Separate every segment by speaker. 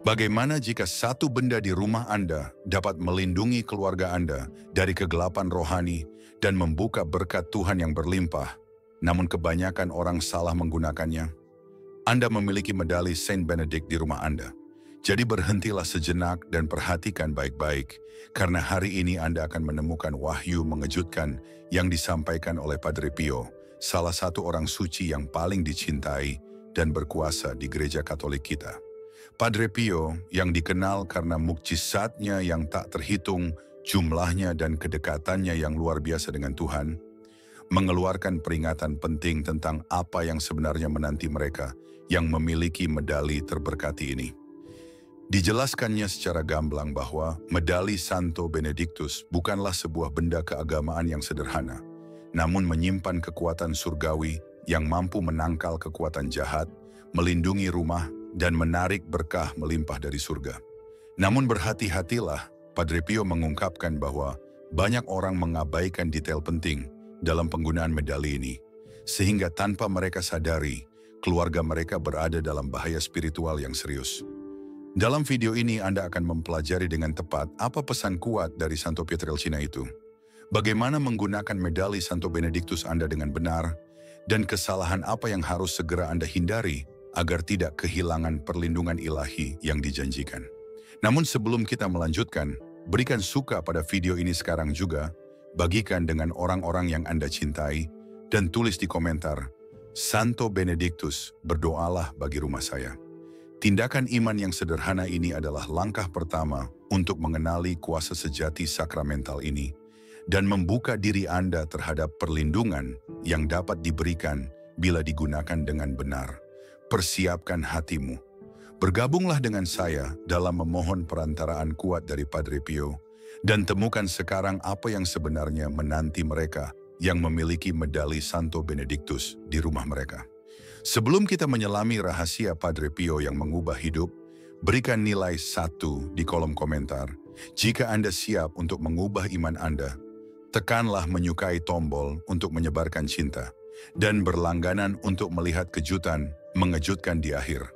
Speaker 1: Bagaimana jika satu benda di rumah Anda dapat melindungi keluarga Anda dari kegelapan rohani dan membuka berkat Tuhan yang berlimpah, namun kebanyakan orang salah menggunakannya? Anda memiliki medali Saint Benedict di rumah Anda. Jadi berhentilah sejenak dan perhatikan baik-baik, karena hari ini Anda akan menemukan wahyu mengejutkan yang disampaikan oleh Padre Pio, salah satu orang suci yang paling dicintai dan berkuasa di gereja Katolik kita. Padre Pio yang dikenal karena mukjizatnya yang tak terhitung, jumlahnya dan kedekatannya yang luar biasa dengan Tuhan, mengeluarkan peringatan penting tentang apa yang sebenarnya menanti mereka yang memiliki medali terberkati ini. Dijelaskannya secara gamblang bahwa medali Santo Benedictus bukanlah sebuah benda keagamaan yang sederhana, namun menyimpan kekuatan surgawi yang mampu menangkal kekuatan jahat, melindungi rumah, dan menarik berkah melimpah dari surga. Namun berhati-hatilah, Padre Pio mengungkapkan bahwa banyak orang mengabaikan detail penting dalam penggunaan medali ini, sehingga tanpa mereka sadari, keluarga mereka berada dalam bahaya spiritual yang serius. Dalam video ini Anda akan mempelajari dengan tepat apa pesan kuat dari Santo Pietrelcina itu, bagaimana menggunakan medali Santo Benedictus Anda dengan benar, dan kesalahan apa yang harus segera Anda hindari agar tidak kehilangan perlindungan ilahi yang dijanjikan. Namun sebelum kita melanjutkan, berikan suka pada video ini sekarang juga, bagikan dengan orang-orang yang Anda cintai, dan tulis di komentar, Santo Benedictus, berdoalah bagi rumah saya. Tindakan iman yang sederhana ini adalah langkah pertama untuk mengenali kuasa sejati sakramental ini dan membuka diri Anda terhadap perlindungan yang dapat diberikan bila digunakan dengan benar. Persiapkan hatimu. Bergabunglah dengan saya dalam memohon perantaraan kuat dari Padre Pio dan temukan sekarang apa yang sebenarnya menanti mereka yang memiliki medali Santo Benedictus di rumah mereka. Sebelum kita menyelami rahasia Padre Pio yang mengubah hidup, berikan nilai 1 di kolom komentar. Jika Anda siap untuk mengubah iman Anda, tekanlah menyukai tombol untuk menyebarkan cinta, dan berlangganan untuk melihat kejutan mengejutkan di akhir.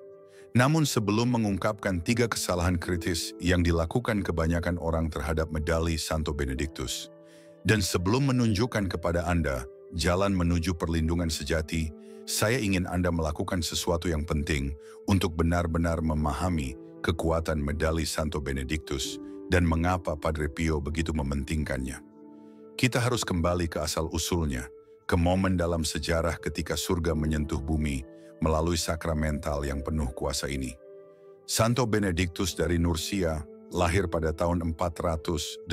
Speaker 1: Namun sebelum mengungkapkan 3 kesalahan kritis yang dilakukan kebanyakan orang terhadap medali Santo Benedictus, dan sebelum menunjukkan kepada Anda jalan menuju perlindungan sejati, saya ingin Anda melakukan sesuatu yang penting untuk benar-benar memahami kekuatan medali Santo Benedictus dan mengapa Padre Pio begitu mementingkannya. Kita harus kembali ke asal-usulnya, ke momen dalam sejarah ketika surga menyentuh bumi melalui sakramental yang penuh kuasa ini. Santo Benedictus dari Nursia, lahir pada tahun 480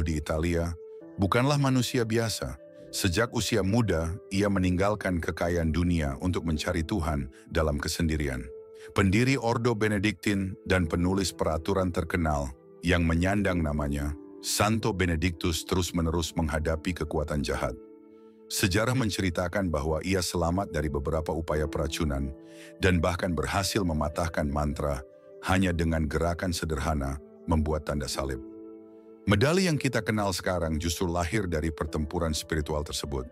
Speaker 1: di Italia, bukanlah manusia biasa. Sejak usia muda, ia meninggalkan kekayaan dunia untuk mencari Tuhan dalam kesendirian. Pendiri Ordo Benediktin dan penulis peraturan terkenal yang menyandang namanya, Santo Benedictus terus-menerus menghadapi kekuatan jahat. Sejarah menceritakan bahwa ia selamat dari beberapa upaya peracunan dan bahkan berhasil mematahkan mantra hanya dengan gerakan sederhana membuat tanda salib. Medali yang kita kenal sekarang justru lahir dari pertempuran spiritual tersebut.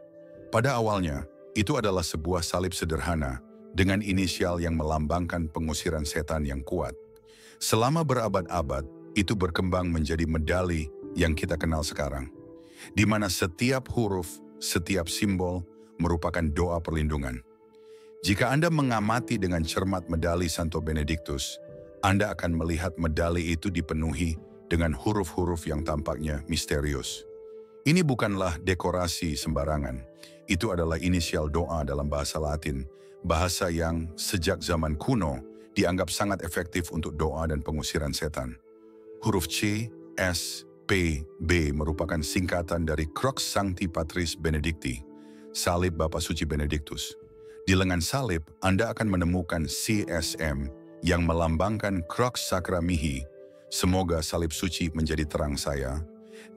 Speaker 1: Pada awalnya, itu adalah sebuah salib sederhana dengan inisial yang melambangkan pengusiran setan yang kuat. Selama berabad-abad, itu berkembang menjadi medali yang kita kenal sekarang, di mana setiap huruf, setiap simbol merupakan doa perlindungan. Jika Anda mengamati dengan cermat medali Santo Benedictus, Anda akan melihat medali itu dipenuhi dengan huruf-huruf yang tampaknya misterius. Ini bukanlah dekorasi sembarangan. Itu adalah inisial doa dalam bahasa Latin, bahasa yang sejak zaman kuno dianggap sangat efektif untuk doa dan pengusiran setan. Huruf C, S, P, B merupakan singkatan dari Crux Sancti Patris Benedicti, salib Bapa Suci Benedictus. Di lengan salib, Anda akan menemukan CSM yang melambangkan Crux Sacra Mihi, semoga salib suci menjadi terang saya,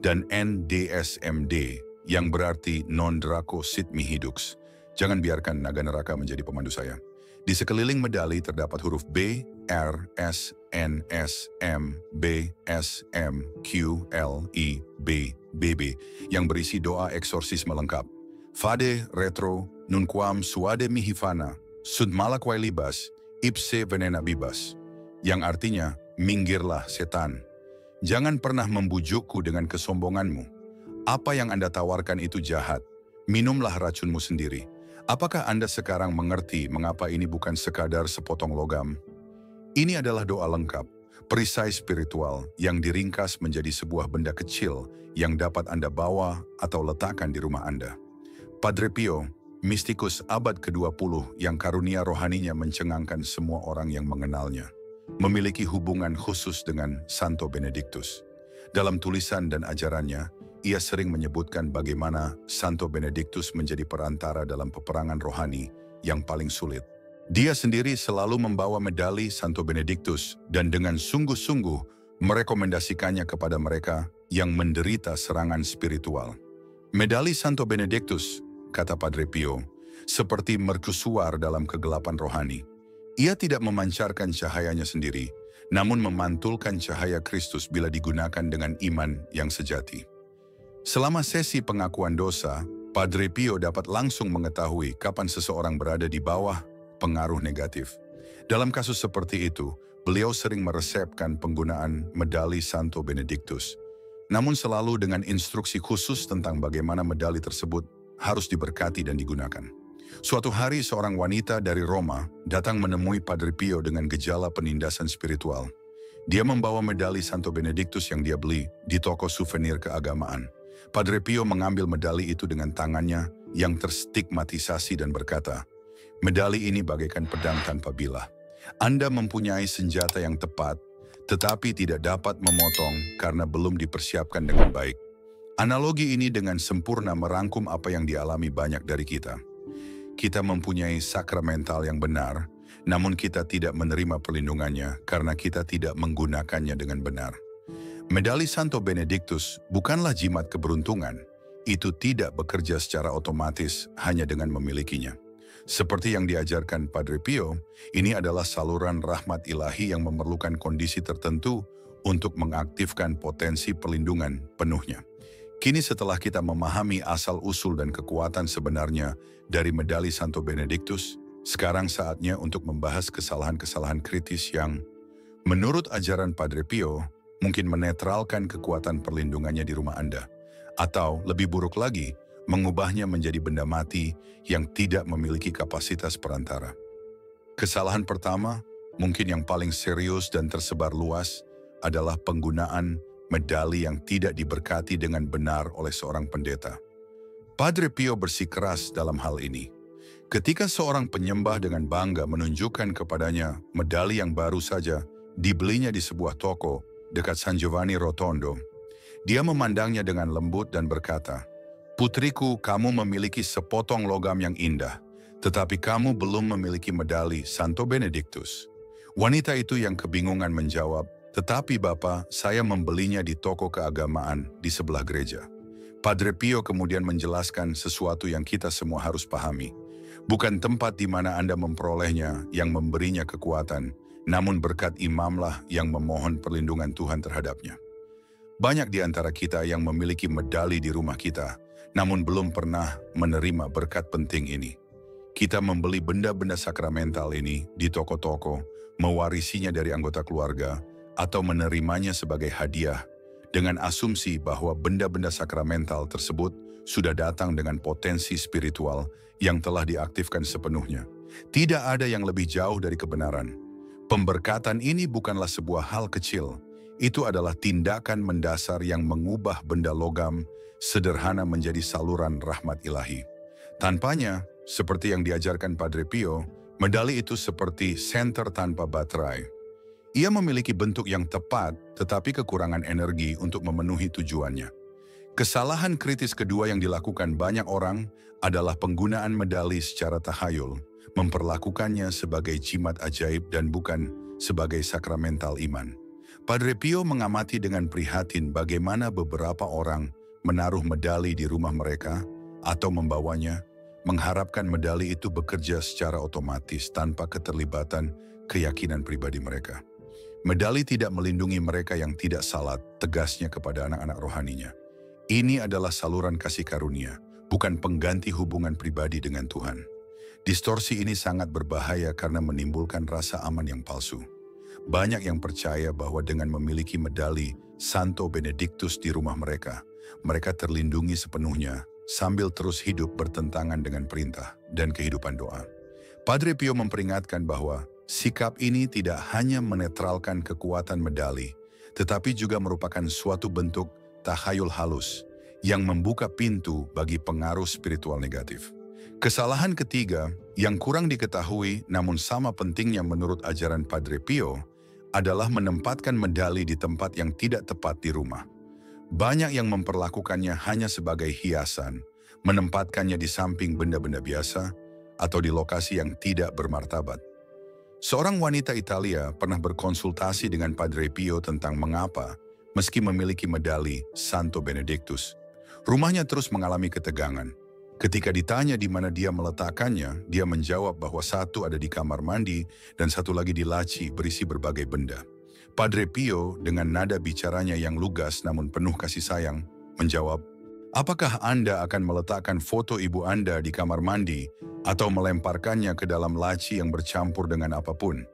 Speaker 1: dan NDSMD yang berarti Non Draco Sit Mihi Dux. Jangan biarkan naga neraka menjadi pemandu saya. Di sekeliling medali terdapat huruf B, R, S, N, S, M, B, S, M, Q, L, I, B, BB yang berisi doa eksorsisme lengkap. Fade retro nunquam suade mihi fana, sud malaquae libas, ipse venena bibas. yang artinya, minggirlah setan. Jangan pernah membujukku dengan kesombonganmu. Apa yang Anda tawarkan itu jahat. Minumlah racunmu sendiri. Apakah Anda sekarang mengerti mengapa ini bukan sekadar sepotong logam? Ini adalah doa lengkap, perisai spiritual yang diringkas menjadi sebuah benda kecil yang dapat Anda bawa atau letakkan di rumah Anda. Padre Pio, mistikus abad ke-20 yang karunia rohaninya mencengangkan semua orang yang mengenalnya, memiliki hubungan khusus dengan Santo Benedictus. Dalam tulisan dan ajarannya, ia sering menyebutkan bagaimana Santo Benedictus menjadi perantara dalam peperangan rohani yang paling sulit. Dia sendiri selalu membawa medali Santo Benedictus dan dengan sungguh-sungguh merekomendasikannya kepada mereka yang menderita serangan spiritual. Medali Santo Benedictus, kata Padre Pio, seperti mercusuar dalam kegelapan rohani. Ia tidak memancarkan cahayanya sendiri, namun memantulkan cahaya Kristus bila digunakan dengan iman yang sejati. Selama sesi pengakuan dosa, Padre Pio dapat langsung mengetahui kapan seseorang berada di bawah pengaruh negatif. Dalam kasus seperti itu, beliau sering meresepkan penggunaan medali Santo Benedictus, namun selalu dengan instruksi khusus tentang bagaimana medali tersebut harus diberkati dan digunakan. Suatu hari seorang wanita dari Roma datang menemui Padre Pio dengan gejala penindasan spiritual. Dia membawa medali Santo Benedictus yang dia beli di toko souvenir keagamaan. Padre Pio mengambil medali itu dengan tangannya yang terstigmatisasi dan berkata, "Medali ini bagaikan pedang tanpa bilah. Anda mempunyai senjata yang tepat, tetapi tidak dapat memotong karena belum dipersiapkan dengan baik." Analogi ini dengan sempurna merangkum apa yang dialami banyak dari kita. Kita mempunyai sakramental yang benar, namun kita tidak menerima perlindungannya karena kita tidak menggunakannya dengan benar. Medali Santo Benedictus bukanlah jimat keberuntungan. Itu tidak bekerja secara otomatis hanya dengan memilikinya. Seperti yang diajarkan Padre Pio, ini adalah saluran rahmat ilahi yang memerlukan kondisi tertentu untuk mengaktifkan potensi perlindungan penuhnya. Kini setelah kita memahami asal-usul dan kekuatan sebenarnya dari medali Santo Benedictus, sekarang saatnya untuk membahas kesalahan-kesalahan kritis yang, menurut ajaran Padre Pio, mungkin menetralkan kekuatan perlindungannya di rumah Anda, atau lebih buruk lagi, mengubahnya menjadi benda mati yang tidak memiliki kapasitas perantara. Kesalahan pertama, mungkin yang paling serius dan tersebar luas, adalah penggunaan medali yang tidak diberkati dengan benar oleh seorang pendeta. Padre Pio bersikeras dalam hal ini. Ketika seorang penyembah dengan bangga menunjukkan kepadanya medali yang baru saja dibelinya di sebuah toko dekat San Giovanni Rotondo, dia memandangnya dengan lembut dan berkata, "Putriku, kamu memiliki sepotong logam yang indah, tetapi kamu belum memiliki medali Santo Benedictus." Wanita itu yang kebingungan menjawab, "Tetapi Bapak, saya membelinya di toko keagamaan di sebelah gereja." Padre Pio kemudian menjelaskan sesuatu yang kita semua harus pahami. Bukan tempat di mana Anda memperolehnya yang memberinya kekuatan, namun berkat imamlah yang memohon perlindungan Tuhan terhadapnya. Banyak di antara kita yang memiliki medali di rumah kita, namun belum pernah menerima berkat penting ini. Kita membeli benda-benda sakramental ini di toko-toko, mewarisinya dari anggota keluarga, atau menerimanya sebagai hadiah, dengan asumsi bahwa benda-benda sakramental tersebut sudah datang dengan potensi spiritual yang telah diaktifkan sepenuhnya. Tidak ada yang lebih jauh dari kebenaran. Pemberkatan ini bukanlah sebuah hal kecil. Itu adalah tindakan mendasar yang mengubah benda logam sederhana menjadi saluran rahmat ilahi. Tanpanya, seperti yang diajarkan Padre Pio, medali itu seperti senter tanpa baterai. Ia memiliki bentuk yang tepat, tetapi kekurangan energi untuk memenuhi tujuannya. Kesalahan kritis kedua yang dilakukan banyak orang adalah penggunaan medali secara tahayul, memperlakukannya sebagai jimat ajaib dan bukan sebagai sakramental iman. Padre Pio mengamati dengan prihatin bagaimana beberapa orang menaruh medali di rumah mereka atau membawanya, mengharapkan medali itu bekerja secara otomatis tanpa keterlibatan keyakinan pribadi mereka. Medali tidak melindungi mereka yang tidak salat, tegasnya kepada anak-anak rohaninya. Ini adalah saluran kasih karunia, bukan pengganti hubungan pribadi dengan Tuhan. Distorsi ini sangat berbahaya karena menimbulkan rasa aman yang palsu. Banyak yang percaya bahwa dengan memiliki medali Santo Benedictus di rumah mereka, mereka terlindungi sepenuhnya sambil terus hidup bertentangan dengan perintah dan kehidupan doa. Padre Pio memperingatkan bahwa sikap ini tidak hanya menetralkan kekuatan medali, tetapi juga merupakan suatu bentuk tahayul halus yang membuka pintu bagi pengaruh spiritual negatif. Kesalahan ketiga yang kurang diketahui namun sama pentingnya menurut ajaran Padre Pio adalah menempatkan medali di tempat yang tidak tepat di rumah. Banyak yang memperlakukannya hanya sebagai hiasan, menempatkannya di samping benda-benda biasa, atau di lokasi yang tidak bermartabat. Seorang wanita Italia pernah berkonsultasi dengan Padre Pio tentang mengapa, meski memiliki medali Santo Benedictus, rumahnya terus mengalami ketegangan. Ketika ditanya di mana dia meletakkannya, dia menjawab bahwa satu ada di kamar mandi dan satu lagi di laci berisi berbagai benda. Padre Pio dengan nada bicaranya yang lugas namun penuh kasih sayang, menjawab, "Apakah Anda akan meletakkan foto ibu Anda di kamar mandi atau melemparkannya ke dalam laci yang bercampur dengan apapun?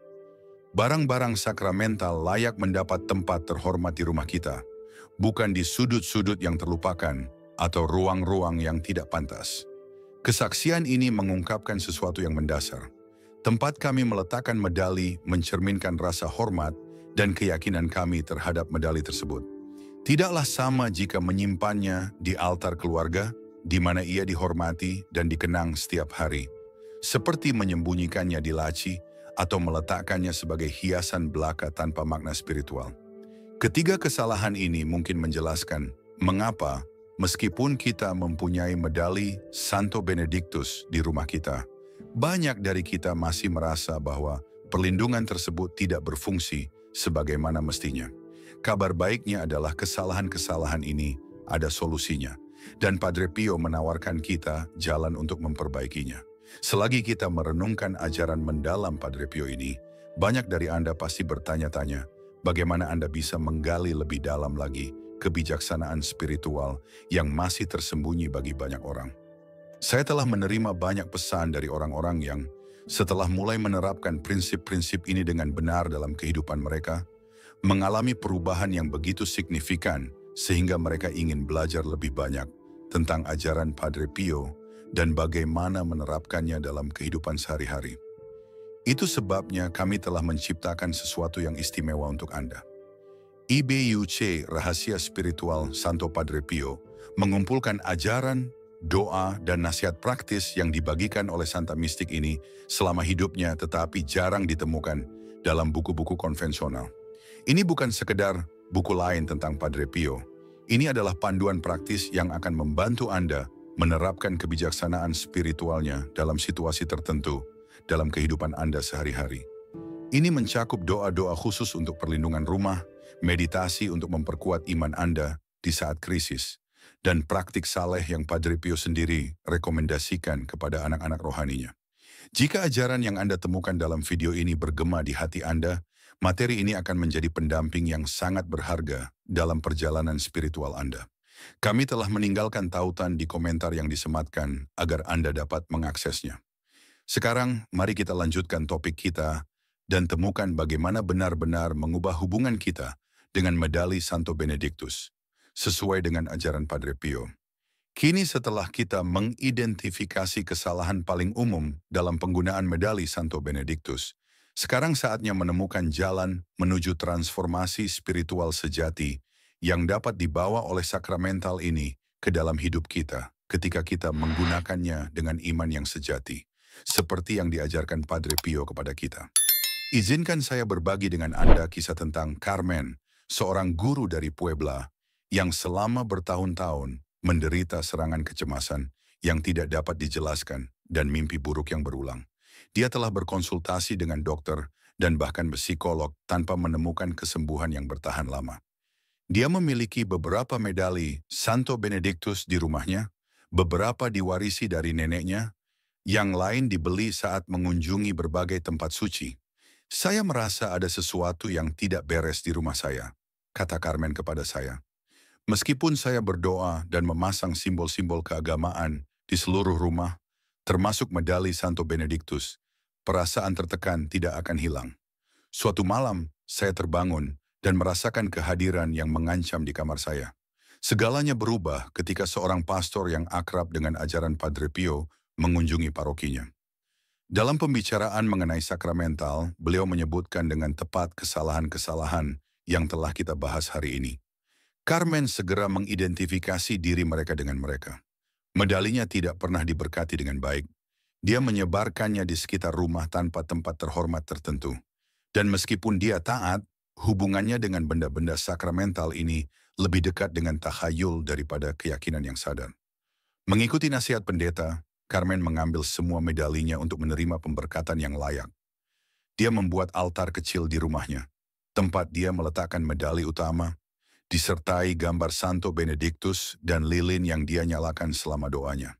Speaker 1: Barang-barang sakramental layak mendapat tempat terhormat di rumah kita, bukan di sudut-sudut yang terlupakan atau ruang-ruang yang tidak pantas." Kesaksian ini mengungkapkan sesuatu yang mendasar. Tempat kami meletakkan medali mencerminkan rasa hormat dan keyakinan kami terhadap medali tersebut. Tidaklah sama jika menyimpannya di altar keluarga, di mana ia dihormati dan dikenang setiap hari, seperti menyembunyikannya di laci atau meletakkannya sebagai hiasan belaka tanpa makna spiritual. Ketiga kesalahan ini mungkin menjelaskan mengapa, meskipun kita mempunyai medali Santo Benedictus di rumah kita, banyak dari kita masih merasa bahwa perlindungan tersebut tidak berfungsi sebagaimana mestinya. Kabar baiknya adalah kesalahan-kesalahan ini ada solusinya, dan Padre Pio menawarkan kita jalan untuk memperbaikinya. Selagi kita merenungkan ajaran mendalam Padre Pio ini, banyak dari Anda pasti bertanya-tanya, bagaimana Anda bisa menggali lebih dalam lagi kebijaksanaan spiritual yang masih tersembunyi bagi banyak orang. Saya telah menerima banyak pesan dari orang-orang yang setelah mulai menerapkan prinsip-prinsip ini dengan benar dalam kehidupan mereka, mengalami perubahan yang begitu signifikan sehingga mereka ingin belajar lebih banyak tentang ajaran Padre Pio dan bagaimana menerapkannya dalam kehidupan sehari-hari. Itu sebabnya kami telah menciptakan sesuatu yang istimewa untuk Anda. IBUC Rahasia Spiritual Santo Padre Pio mengumpulkan ajaran, doa, dan nasihat praktis yang dibagikan oleh Santa Mistik ini selama hidupnya tetapi jarang ditemukan dalam buku-buku konvensional. Ini bukan sekedar buku lain tentang Padre Pio. Ini adalah panduan praktis yang akan membantu Anda menerapkan kebijaksanaan spiritualnya dalam situasi tertentu dalam kehidupan Anda sehari-hari. Ini mencakup doa-doa khusus untuk perlindungan rumah, meditasi untuk memperkuat iman Anda di saat krisis, dan praktik saleh yang Padre Pio sendiri rekomendasikan kepada anak-anak rohaninya. Jika ajaran yang Anda temukan dalam video ini bergema di hati Anda, materi ini akan menjadi pendamping yang sangat berharga dalam perjalanan spiritual Anda. Kami telah meninggalkan tautan di komentar yang disematkan agar Anda dapat mengaksesnya. Sekarang, mari kita lanjutkan topik kita dan temukan bagaimana benar-benar mengubah hubungan kita dengan medali Santo Benedictus, sesuai dengan ajaran Padre Pio. Kini setelah kita mengidentifikasi kesalahan paling umum dalam penggunaan medali Santo Benedictus, sekarang saatnya menemukan jalan menuju transformasi spiritual sejati yang dapat dibawa oleh sakramental ini ke dalam hidup kita ketika kita menggunakannya dengan iman yang sejati, seperti yang diajarkan Padre Pio kepada kita. Izinkan saya berbagi dengan Anda kisah tentang Carmen, seorang guru dari Puebla yang selama bertahun-tahun menderita serangan kecemasan yang tidak dapat dijelaskan dan mimpi buruk yang berulang. Dia telah berkonsultasi dengan dokter dan bahkan psikolog tanpa menemukan kesembuhan yang bertahan lama. Dia memiliki beberapa medali Santo Benedictus di rumahnya, beberapa diwarisi dari neneknya, yang lain dibeli saat mengunjungi berbagai tempat suci. "Saya merasa ada sesuatu yang tidak beres di rumah saya," kata Carmen kepada saya. "Meskipun saya berdoa dan memasang simbol-simbol keagamaan di seluruh rumah, termasuk medali Santo Benedictus, perasaan tertekan tidak akan hilang. Suatu malam, saya terbangun dan merasakan kehadiran yang mengancam di kamar saya. Segalanya berubah ketika seorang pastor yang akrab dengan ajaran Padre Pio mengunjungi parokinya. Dalam pembicaraan mengenai sakramental, beliau menyebutkan dengan tepat kesalahan-kesalahan yang telah kita bahas hari ini. Carmen segera mengidentifikasi diri mereka dengan mereka. Medalinya tidak pernah diberkati dengan baik. Dia menyebarkannya di sekitar rumah tanpa tempat terhormat tertentu. Dan meskipun dia taat, hubungannya dengan benda-benda sakramental ini lebih dekat dengan takhayul daripada keyakinan yang sadar. Mengikuti nasihat pendeta, Carmen mengambil semua medalinya untuk menerima pemberkatan yang layak. Dia membuat altar kecil di rumahnya, tempat dia meletakkan medali utama, disertai gambar Santo Benedictus dan lilin yang dia nyalakan selama doanya.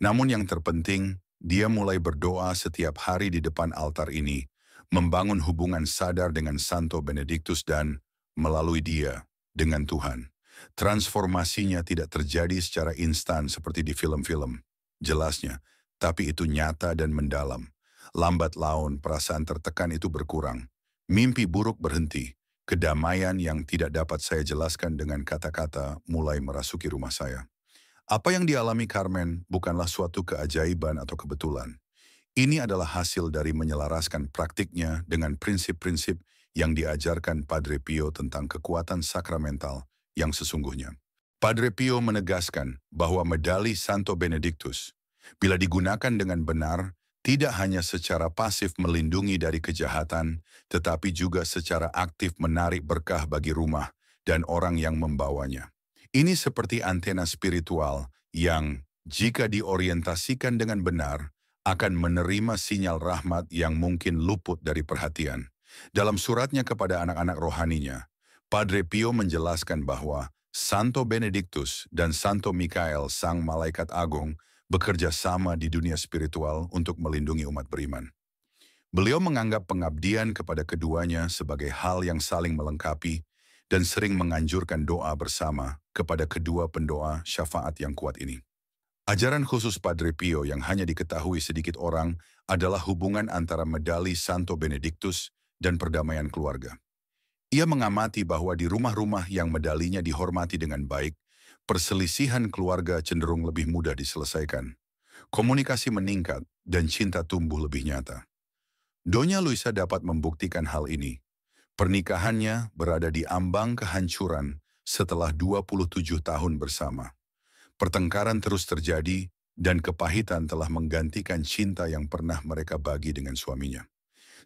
Speaker 1: Namun yang terpenting, dia mulai berdoa setiap hari di depan altar ini, membangun hubungan sadar dengan Santo Benedictus dan, melalui dia, dengan Tuhan. Transformasinya tidak terjadi secara instan seperti di film-film. Jelasnya, tapi itu nyata dan mendalam. Lambat laun perasaan tertekan itu berkurang. Mimpi buruk berhenti. Kedamaian yang tidak dapat saya jelaskan dengan kata-kata mulai merasuki rumah saya. Apa yang dialami Carmen bukanlah suatu keajaiban atau kebetulan. Ini adalah hasil dari menyelaraskan praktiknya dengan prinsip-prinsip yang diajarkan Padre Pio tentang kekuatan sakramental yang sesungguhnya. Padre Pio menegaskan bahwa medali Santo Benedictus, bila digunakan dengan benar, tidak hanya secara pasif melindungi dari kejahatan, tetapi juga secara aktif menarik berkah bagi rumah dan orang yang membawanya. Ini seperti antena spiritual yang, jika diorientasikan dengan benar, akan menerima sinyal rahmat yang mungkin luput dari perhatian. Dalam suratnya kepada anak-anak rohaninya, Padre Pio menjelaskan bahwa Santo Benedictus dan Santo Mikael, sang malaikat agung, bekerja sama di dunia spiritual untuk melindungi umat beriman. Beliau menganggap pengabdian kepada keduanya sebagai hal yang saling melengkapi dan sering menganjurkan doa bersama kepada kedua pendoa syafaat yang kuat ini. Ajaran khusus Padre Pio yang hanya diketahui sedikit orang adalah hubungan antara medali Santo Benedictus dan perdamaian keluarga. Ia mengamati bahwa di rumah-rumah yang medalinya dihormati dengan baik, perselisihan keluarga cenderung lebih mudah diselesaikan. Komunikasi meningkat dan cinta tumbuh lebih nyata. Donya Luisa dapat membuktikan hal ini. Pernikahannya berada di ambang kehancuran setelah 27 tahun bersama. Pertengkaran terus terjadi dan kepahitan telah menggantikan cinta yang pernah mereka bagi dengan suaminya.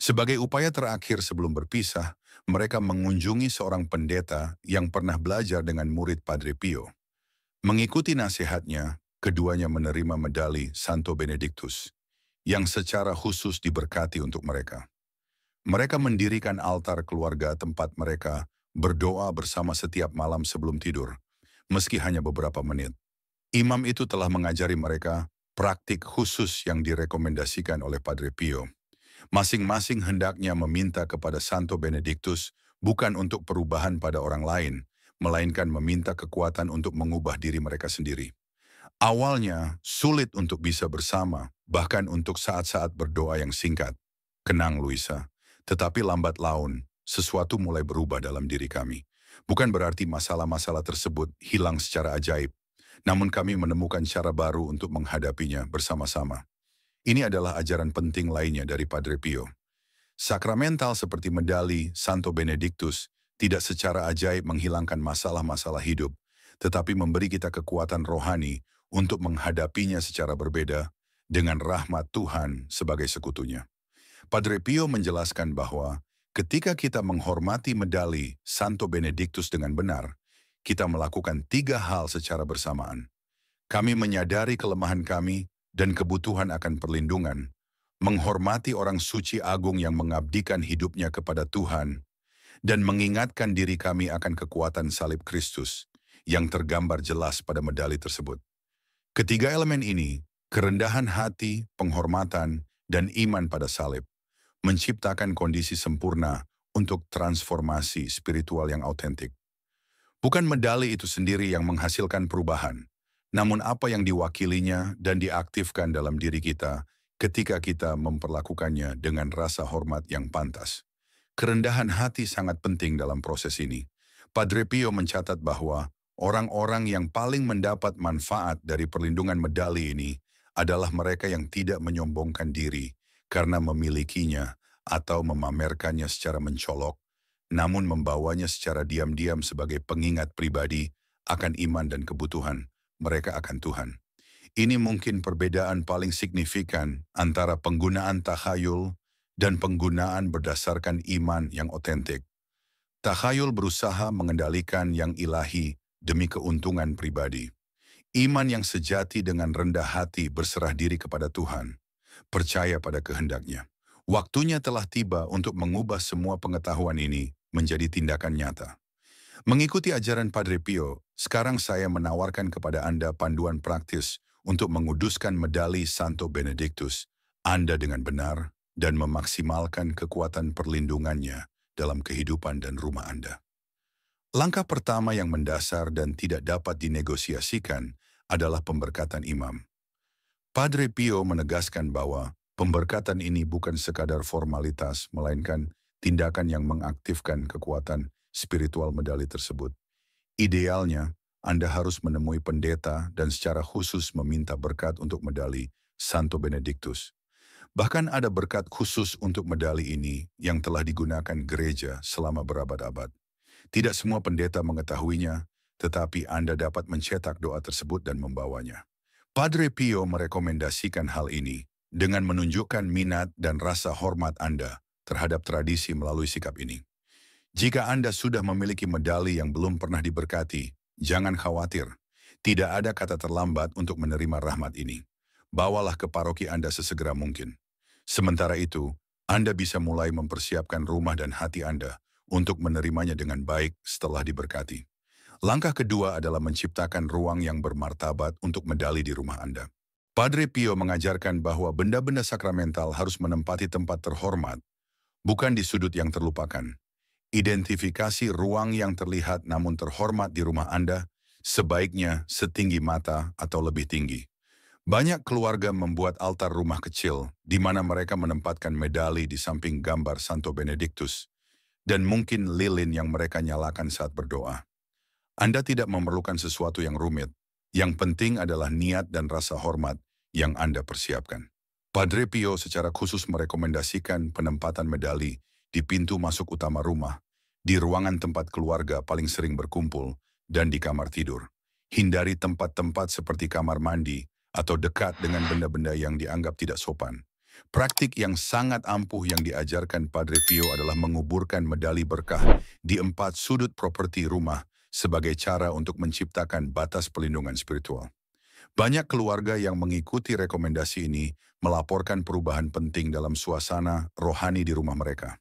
Speaker 1: Sebagai upaya terakhir sebelum berpisah, mereka mengunjungi seorang pendeta yang pernah belajar dengan murid Padre Pio. Mengikuti nasihatnya, keduanya menerima medali Santo Benedictus, yang secara khusus diberkati untuk mereka. Mereka mendirikan altar keluarga tempat mereka berdoa bersama setiap malam sebelum tidur, meski hanya beberapa menit. Imam itu telah mengajari mereka praktik khusus yang direkomendasikan oleh Padre Pio. Masing-masing hendaknya meminta kepada Santo Benedictus bukan untuk perubahan pada orang lain, melainkan meminta kekuatan untuk mengubah diri mereka sendiri. Awalnya sulit untuk bisa bersama, bahkan untuk saat-saat berdoa yang singkat. Kenang Luisa, tetapi lambat laun, sesuatu mulai berubah dalam diri kami. Bukan berarti masalah-masalah tersebut hilang secara ajaib, namun kami menemukan cara baru untuk menghadapinya bersama-sama. Ini adalah ajaran penting lainnya dari Padre Pio. Sakramental seperti medali Santo Benedictus tidak secara ajaib menghilangkan masalah-masalah hidup, tetapi memberi kita kekuatan rohani untuk menghadapinya secara berbeda dengan rahmat Tuhan sebagai sekutunya. Padre Pio menjelaskan bahwa ketika kita menghormati medali Santo Benedictus dengan benar, kita melakukan 3 hal secara bersamaan. Kami menyadari kelemahan kami dan kebutuhan akan perlindungan, menghormati orang suci agung yang mengabdikan hidupnya kepada Tuhan, dan mengingatkan diri kami akan kekuatan salib Kristus yang tergambar jelas pada medali tersebut. Ketiga elemen ini, kerendahan hati, penghormatan, dan iman pada salib, menciptakan kondisi sempurna untuk transformasi spiritual yang autentik. Bukan medali itu sendiri yang menghasilkan perubahan, namun apa yang diwakilinya dan diaktifkan dalam diri kita ketika kita memperlakukannya dengan rasa hormat yang pantas. Kerendahan hati sangat penting dalam proses ini. Padre Pio mencatat bahwa orang-orang yang paling mendapat manfaat dari perlindungan medali ini adalah mereka yang tidak menyombongkan diri karena memilikinya atau memamerkannya secara mencolok, namun membawanya secara diam-diam sebagai pengingat pribadi akan iman dan kebutuhan mereka akan Tuhan. Ini mungkin perbedaan paling signifikan antara penggunaan takhayul dan penggunaan berdasarkan iman yang otentik. Takhayul berusaha mengendalikan yang ilahi demi keuntungan pribadi. Iman yang sejati dengan rendah hati berserah diri kepada Tuhan, percaya pada kehendaknya. Waktunya telah tiba untuk mengubah semua pengetahuan ini menjadi tindakan nyata. Mengikuti ajaran Padre Pio, sekarang saya menawarkan kepada Anda panduan praktis untuk menguduskan medali Santo Benedictus Anda dengan benar dan memaksimalkan kekuatan perlindungannya dalam kehidupan dan rumah Anda. Langkah pertama yang mendasar dan tidak dapat dinegosiasikan adalah pemberkatan imam. Padre Pio menegaskan bahwa pemberkatan ini bukan sekadar formalitas, melainkan tindakan yang mengaktifkan kekuatan spiritual medali tersebut. Idealnya, Anda harus menemui pendeta dan secara khusus meminta berkat untuk medali Santo Benedictus. Bahkan ada berkat khusus untuk medali ini yang telah digunakan gereja selama berabad-abad. Tidak semua pendeta mengetahuinya, tetapi Anda dapat mencetak doa tersebut dan membawanya. Padre Pio merekomendasikan hal ini dengan menunjukkan minat dan rasa hormat Anda terhadap tradisi melalui sikap ini. Jika Anda sudah memiliki medali yang belum pernah diberkati, jangan khawatir. Tidak ada kata terlambat untuk menerima rahmat ini. Bawalah ke paroki Anda sesegera mungkin. Sementara itu, Anda bisa mulai mempersiapkan rumah dan hati Anda untuk menerimanya dengan baik setelah diberkati. Langkah kedua adalah menciptakan ruang yang bermartabat untuk medali di rumah Anda. Padre Pio mengajarkan bahwa benda-benda sakramental harus menempati tempat terhormat, bukan di sudut yang terlupakan. Identifikasi ruang yang terlihat namun terhormat di rumah Anda sebaiknya setinggi mata atau lebih tinggi. Banyak keluarga membuat altar rumah kecil di mana mereka menempatkan medali di samping gambar Santo Benedictus dan mungkin lilin yang mereka nyalakan saat berdoa. Anda tidak memerlukan sesuatu yang rumit. Yang penting adalah niat dan rasa hormat yang Anda persiapkan. Padre Pio secara khusus merekomendasikan penempatan medali di pintu masuk utama rumah, di ruangan tempat keluarga paling sering berkumpul, dan di kamar tidur. Hindari tempat-tempat seperti kamar mandi atau dekat dengan benda-benda yang dianggap tidak sopan. Praktik yang sangat ampuh yang diajarkan Padre Pio adalah menguburkan medali berkah di 4 sudut properti rumah sebagai cara untuk menciptakan batas pelindungan spiritual. Banyak keluarga yang mengikuti rekomendasi ini melaporkan perubahan penting dalam suasana rohani di rumah mereka.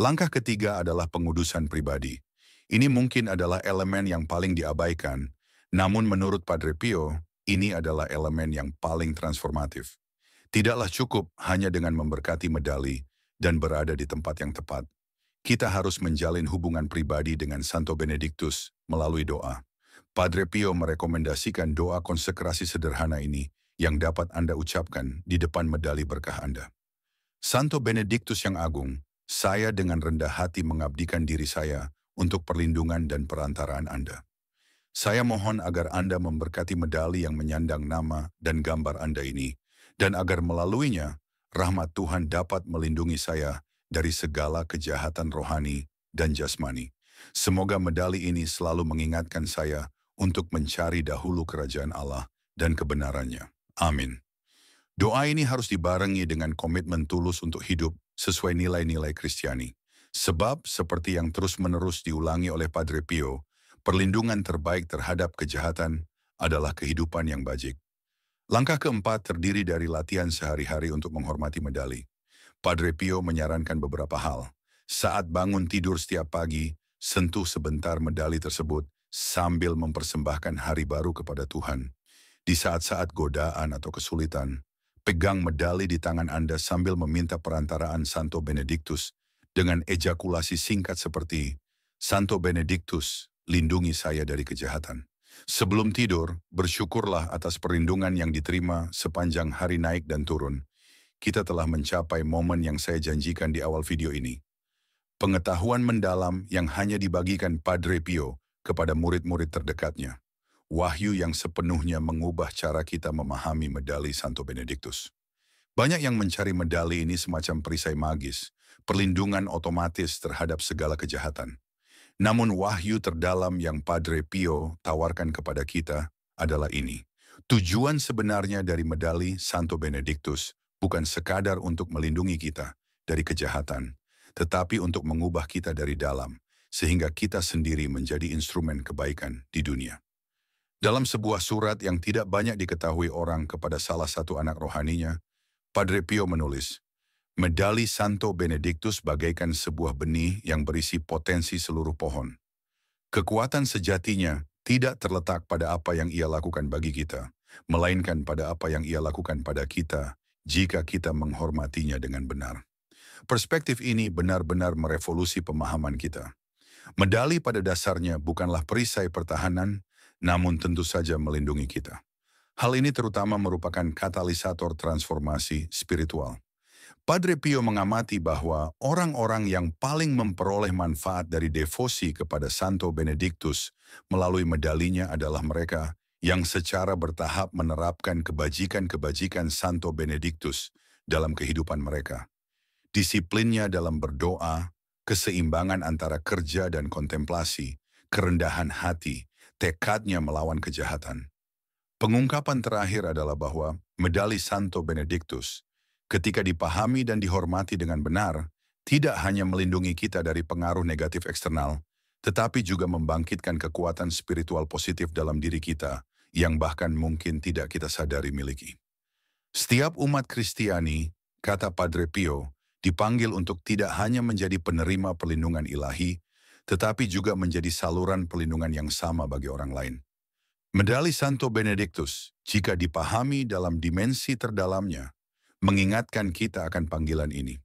Speaker 1: Langkah ketiga adalah pengudusan pribadi. Ini mungkin adalah elemen yang paling diabaikan, namun menurut Padre Pio, ini adalah elemen yang paling transformatif. Tidaklah cukup hanya dengan memberkati medali dan berada di tempat yang tepat. Kita harus menjalin hubungan pribadi dengan Santo Benedictus melalui doa. Padre Pio merekomendasikan doa konsekrasi sederhana ini yang dapat Anda ucapkan di depan medali berkah Anda. Santo Benedictus yang agung, saya dengan rendah hati mengabdikan diri saya untuk perlindungan dan perantaraan Anda. Saya mohon agar Anda memberkati medali yang menyandang nama dan gambar Anda ini, dan agar melaluinya, rahmat Tuhan dapat melindungi saya dari segala kejahatan rohani dan jasmani. Semoga medali ini selalu mengingatkan saya untuk mencari dahulu kerajaan Allah dan kebenarannya. Amin. Doa ini harus dibarengi dengan komitmen tulus untuk hidup sesuai nilai-nilai Kristiani. Sebab, seperti yang terus-menerus diulangi oleh Padre Pio, perlindungan terbaik terhadap kejahatan adalah kehidupan yang bajik. Langkah keempat terdiri dari latihan sehari-hari untuk menghormati medali. Padre Pio menyarankan beberapa hal. Saat bangun tidur setiap pagi, sentuh sebentar medali tersebut sambil mempersembahkan hari baru kepada Tuhan. Di saat-saat godaan atau kesulitan, pegang medali di tangan Anda sambil meminta perantaraan Santo Benedictus dengan ejakulasi singkat seperti, Santo Benedictus, lindungi saya dari kejahatan. Sebelum tidur, bersyukurlah atas perlindungan yang diterima sepanjang hari naik dan turun. Kita telah mencapai momen yang saya janjikan di awal video ini. Pengetahuan mendalam yang hanya dibagikan Padre Pio kepada murid-murid terdekatnya. Wahyu yang sepenuhnya mengubah cara kita memahami medali Santo Benediktus. Banyak yang mencari medali ini semacam perisai magis, perlindungan otomatis terhadap segala kejahatan. Namun wahyu terdalam yang Padre Pio tawarkan kepada kita adalah ini. Tujuan sebenarnya dari medali Santo Benediktus bukan sekadar untuk melindungi kita dari kejahatan, tetapi untuk mengubah kita dari dalam, sehingga kita sendiri menjadi instrumen kebaikan di dunia. Dalam sebuah surat yang tidak banyak diketahui orang kepada salah satu anak rohaninya, Padre Pio menulis, medali Santo Benediktus bagaikan sebuah benih yang berisi potensi seluruh pohon. Kekuatan sejatinya tidak terletak pada apa yang ia lakukan bagi kita, melainkan pada apa yang ia lakukan pada kita jika kita menghormatinya dengan benar. Perspektif ini benar-benar merevolusi pemahaman kita. Medali pada dasarnya bukanlah perisai pertahanan, namun tentu saja melindungi kita. Hal ini terutama merupakan katalisator transformasi spiritual. Padre Pio mengamati bahwa orang-orang yang paling memperoleh manfaat dari devosi kepada Santo Benediktus melalui medalinya adalah mereka yang secara bertahap menerapkan kebajikan-kebajikan Santo Benediktus dalam kehidupan mereka. Disiplinnya dalam berdoa, keseimbangan antara kerja dan kontemplasi, kerendahan hati, tekadnya melawan kejahatan. Pengungkapan terakhir adalah bahwa medali Santo Benediktus, ketika dipahami dan dihormati dengan benar, tidak hanya melindungi kita dari pengaruh negatif eksternal, tetapi juga membangkitkan kekuatan spiritual positif dalam diri kita yang bahkan mungkin tidak kita sadari miliki. Setiap umat Kristiani, kata Padre Pio, dipanggil untuk tidak hanya menjadi penerima perlindungan ilahi, tetapi juga menjadi saluran perlindungan yang sama bagi orang lain. Medali Santo Benediktus, jika dipahami dalam dimensi terdalamnya, mengingatkan kita akan panggilan ini.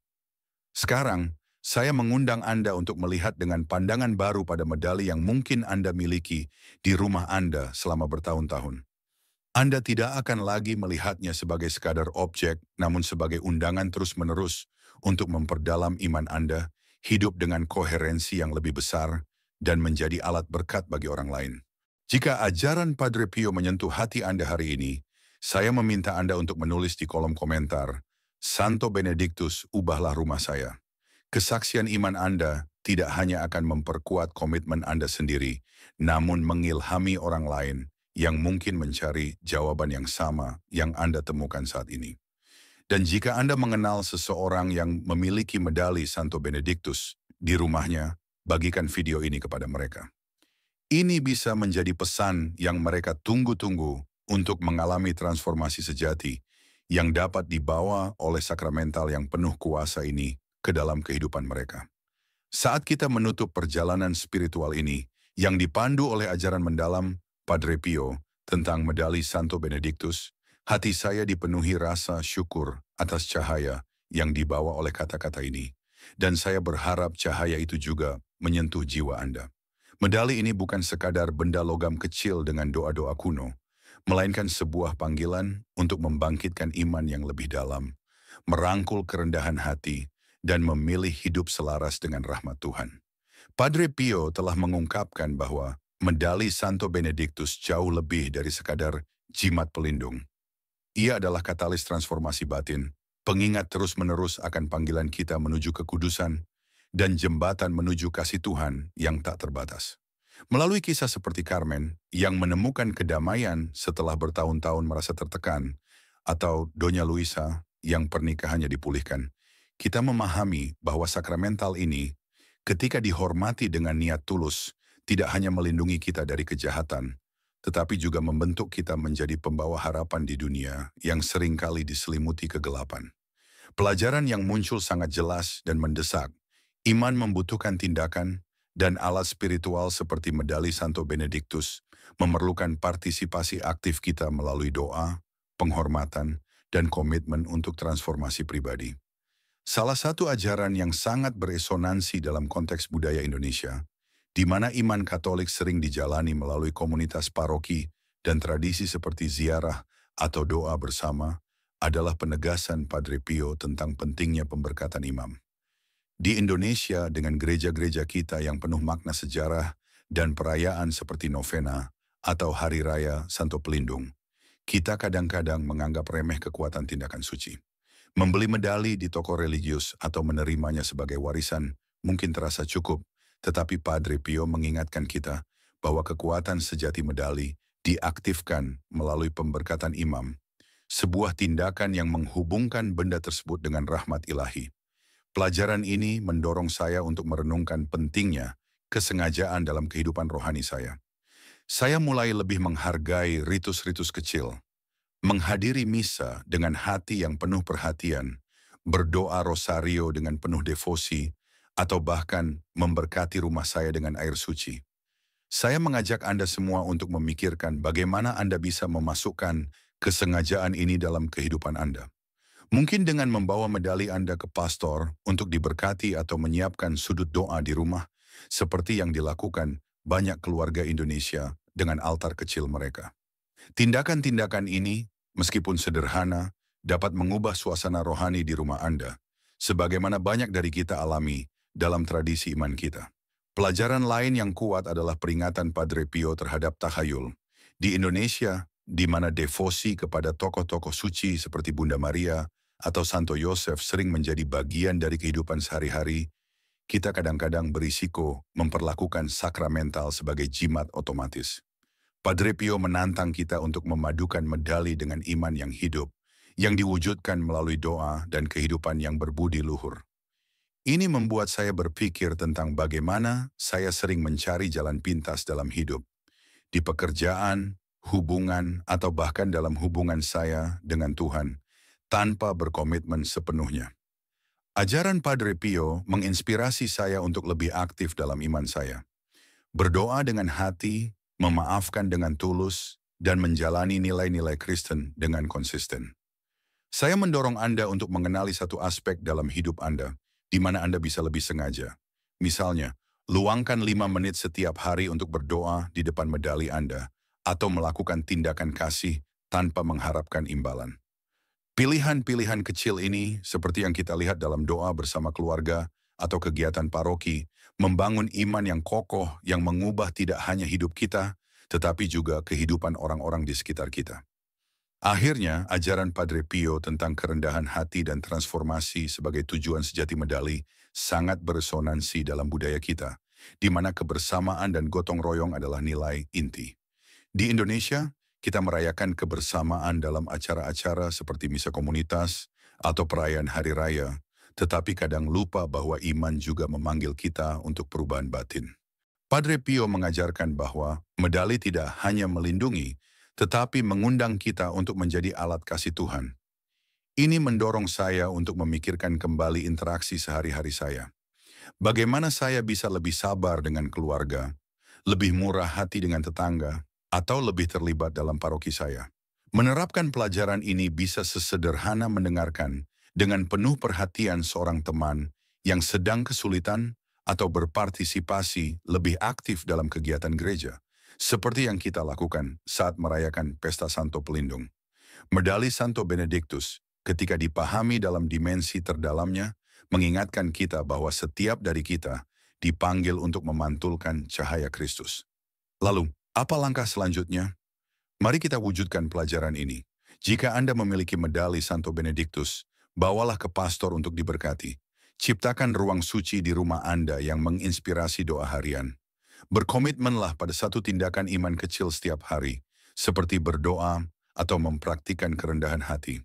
Speaker 1: Sekarang, saya mengundang Anda untuk melihat dengan pandangan baru pada medali yang mungkin Anda miliki di rumah Anda selama bertahun-tahun. Anda tidak akan lagi melihatnya sebagai sekadar objek, namun sebagai undangan terus-menerus untuk memperdalam iman Anda, hidup dengan koherensi yang lebih besar, dan menjadi alat berkat bagi orang lain. Jika ajaran Padre Pio menyentuh hati Anda hari ini, saya meminta Anda untuk menulis di kolom komentar, Santo Benediktus, ubahlah rumah saya. Kesaksian iman Anda tidak hanya akan memperkuat komitmen Anda sendiri, namun mengilhami orang lain yang mungkin mencari jawaban yang sama yang Anda temukan saat ini. Dan jika Anda mengenal seseorang yang memiliki medali Santo Benediktus di rumahnya, bagikan video ini kepada mereka. Ini bisa menjadi pesan yang mereka tunggu-tunggu untuk mengalami transformasi sejati yang dapat dibawa oleh sakramental yang penuh kuasa ini ke dalam kehidupan mereka. Saat kita menutup perjalanan spiritual ini yang dipandu oleh ajaran mendalam Padre Pio tentang medali Santo Benediktus, hati saya dipenuhi rasa syukur atas cahaya yang dibawa oleh kata-kata ini. Dan saya berharap cahaya itu juga menyentuh jiwa Anda. Medali ini bukan sekadar benda logam kecil dengan doa-doa kuno, melainkan sebuah panggilan untuk membangkitkan iman yang lebih dalam, merangkul kerendahan hati, dan memilih hidup selaras dengan rahmat Tuhan. Padre Pio telah mengungkapkan bahwa medali Santo Benediktus jauh lebih dari sekadar jimat pelindung. Ia adalah katalis transformasi batin, pengingat terus-menerus akan panggilan kita menuju kekudusan, dan jembatan menuju kasih Tuhan yang tak terbatas. Melalui kisah seperti Carmen yang menemukan kedamaian setelah bertahun-tahun merasa tertekan, atau Doña Luisa yang pernikahannya dipulihkan, kita memahami bahwa sakramental ini, ketika dihormati dengan niat tulus, tidak hanya melindungi kita dari kejahatan, tetapi juga membentuk kita menjadi pembawa harapan di dunia yang seringkali diselimuti kegelapan. Pelajaran yang muncul sangat jelas dan mendesak. Iman membutuhkan tindakan, dan alat spiritual seperti medali Santo Benediktus memerlukan partisipasi aktif kita melalui doa, penghormatan, dan komitmen untuk transformasi pribadi. Salah satu ajaran yang sangat beresonansi dalam konteks budaya Indonesia, di mana iman Katolik sering dijalani melalui komunitas paroki dan tradisi seperti ziarah atau doa bersama, adalah penegasan Padre Pio tentang pentingnya pemberkatan imam. Di Indonesia dengan gereja-gereja kita yang penuh makna sejarah dan perayaan seperti novena atau Hari Raya Santo Pelindung, kita kadang-kadang menganggap remeh kekuatan tindakan suci. Membeli medali di toko religius atau menerimanya sebagai warisan mungkin terasa cukup, tetapi Padre Pio mengingatkan kita bahwa kekuatan sejati medali diaktifkan melalui pemberkatan imam, sebuah tindakan yang menghubungkan benda tersebut dengan rahmat ilahi. Pelajaran ini mendorong saya untuk merenungkan pentingnya kesengajaan dalam kehidupan rohani saya. Saya mulai lebih menghargai ritus-ritus kecil, menghadiri misa dengan hati yang penuh perhatian, berdoa rosario dengan penuh devosi, atau bahkan memberkati rumah saya dengan air suci. Saya mengajak Anda semua untuk memikirkan bagaimana Anda bisa memasukkan kesengajaan ini dalam kehidupan Anda. Mungkin dengan membawa medali Anda ke pastor untuk diberkati atau menyiapkan sudut doa di rumah, seperti yang dilakukan banyak keluarga Indonesia dengan altar kecil mereka. Tindakan-tindakan ini, meskipun sederhana, dapat mengubah suasana rohani di rumah Anda, sebagaimana banyak dari kita alami dalam tradisi iman kita. Pelajaran lain yang kuat adalah peringatan Padre Pio terhadap tahayul. Di Indonesia, di mana devosi kepada tokoh-tokoh suci seperti Bunda Maria atau Santo Yosef sering menjadi bagian dari kehidupan sehari-hari, kita kadang-kadang berisiko memperlakukan sakramental sebagai jimat otomatis. Padre Pio menantang kita untuk memadukan medali dengan iman yang hidup, yang diwujudkan melalui doa dan kehidupan yang berbudi luhur. Ini membuat saya berpikir tentang bagaimana saya sering mencari jalan pintas dalam hidup, di pekerjaan, hubungan, atau bahkan dalam hubungan saya dengan Tuhan, tanpa berkomitmen sepenuhnya. Ajaran Padre Pio menginspirasi saya untuk lebih aktif dalam iman saya. Berdoa dengan hati, memaafkan dengan tulus, dan menjalani nilai-nilai Kristen dengan konsisten. Saya mendorong Anda untuk mengenali satu aspek dalam hidup Anda, di mana Anda bisa lebih sengaja. Misalnya, luangkan 5 menit setiap hari untuk berdoa di depan medali Anda, atau melakukan tindakan kasih tanpa mengharapkan imbalan. Pilihan-pilihan kecil ini, seperti yang kita lihat dalam doa bersama keluarga atau kegiatan paroki, membangun iman yang kokoh yang mengubah tidak hanya hidup kita, tetapi juga kehidupan orang-orang di sekitar kita. Akhirnya, ajaran Padre Pio tentang kerendahan hati dan transformasi sebagai tujuan sejati medali sangat beresonansi dalam budaya kita, di mana kebersamaan dan gotong royong adalah nilai inti. Di Indonesia, kita merayakan kebersamaan dalam acara-acara seperti misa komunitas atau perayaan hari raya, tetapi kadang lupa bahwa iman juga memanggil kita untuk perubahan batin. Padre Pio mengajarkan bahwa medali tidak hanya melindungi, tetapi mengundang kita untuk menjadi alat kasih Tuhan. Ini mendorong saya untuk memikirkan kembali interaksi sehari-hari saya. Bagaimana saya bisa lebih sabar dengan keluarga, lebih murah hati dengan tetangga, atau lebih terlibat dalam paroki saya. Menerapkan pelajaran ini bisa sesederhana mendengarkan dengan penuh perhatian seorang teman yang sedang kesulitan atau berpartisipasi lebih aktif dalam kegiatan gereja, seperti yang kita lakukan saat merayakan Pesta Santo Pelindung. Medali Santo Benedictus, ketika dipahami dalam dimensi terdalamnya, mengingatkan kita bahwa setiap dari kita dipanggil untuk memantulkan cahaya Kristus. Lalu, apa langkah selanjutnya? Mari kita wujudkan pelajaran ini. Jika Anda memiliki medali Santo Benedictus, bawalah ke pastor untuk diberkati. Ciptakan ruang suci di rumah Anda yang menginspirasi doa harian. Berkomitmenlah pada satu tindakan iman kecil setiap hari, seperti berdoa atau mempraktikkan kerendahan hati.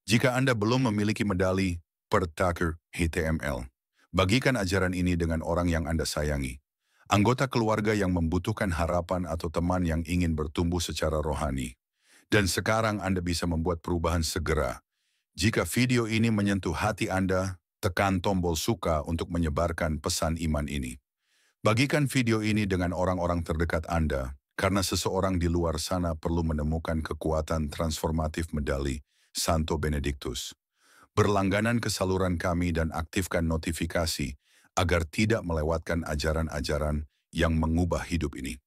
Speaker 1: Jika Anda belum memiliki medali Pertaker HTML, bagikan ajaran ini dengan orang yang Anda sayangi. Anggota keluarga yang membutuhkan harapan atau teman yang ingin bertumbuh secara rohani. Dan sekarang Anda bisa membuat perubahan segera. Jika video ini menyentuh hati Anda, tekan tombol suka untuk menyebarkan pesan iman ini. Bagikan video ini dengan orang-orang terdekat Anda, karena seseorang di luar sana perlu menemukan kekuatan transformatif medali Santo Benedictus. Berlangganan ke saluran kami dan aktifkan notifikasi agar tidak melewatkan ajaran-ajaran yang mengubah hidup ini.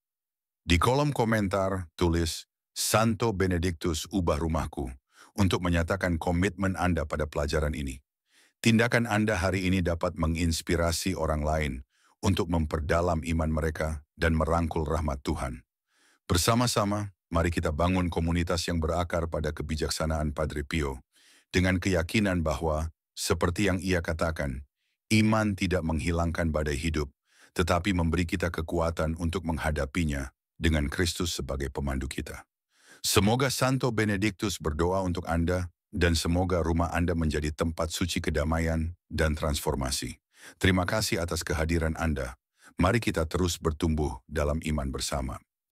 Speaker 1: Di kolom komentar, tulis Santo Benedictus ubah rumahku untuk menyatakan komitmen Anda pada pelajaran ini. Tindakan Anda hari ini dapat menginspirasi orang lain untuk memperdalam iman mereka dan merangkul rahmat Tuhan. Bersama-sama, mari kita bangun komunitas yang berakar pada kebijaksanaan Padre Pio, dengan keyakinan bahwa, seperti yang ia katakan, iman tidak menghilangkan badai hidup, tetapi memberi kita kekuatan untuk menghadapinya dengan Kristus sebagai pemandu kita. Semoga Santo Benediktus berdoa untuk Anda, dan semoga rumah Anda menjadi tempat suci kedamaian dan transformasi. Terima kasih atas kehadiran Anda. Mari kita terus bertumbuh dalam iman bersama.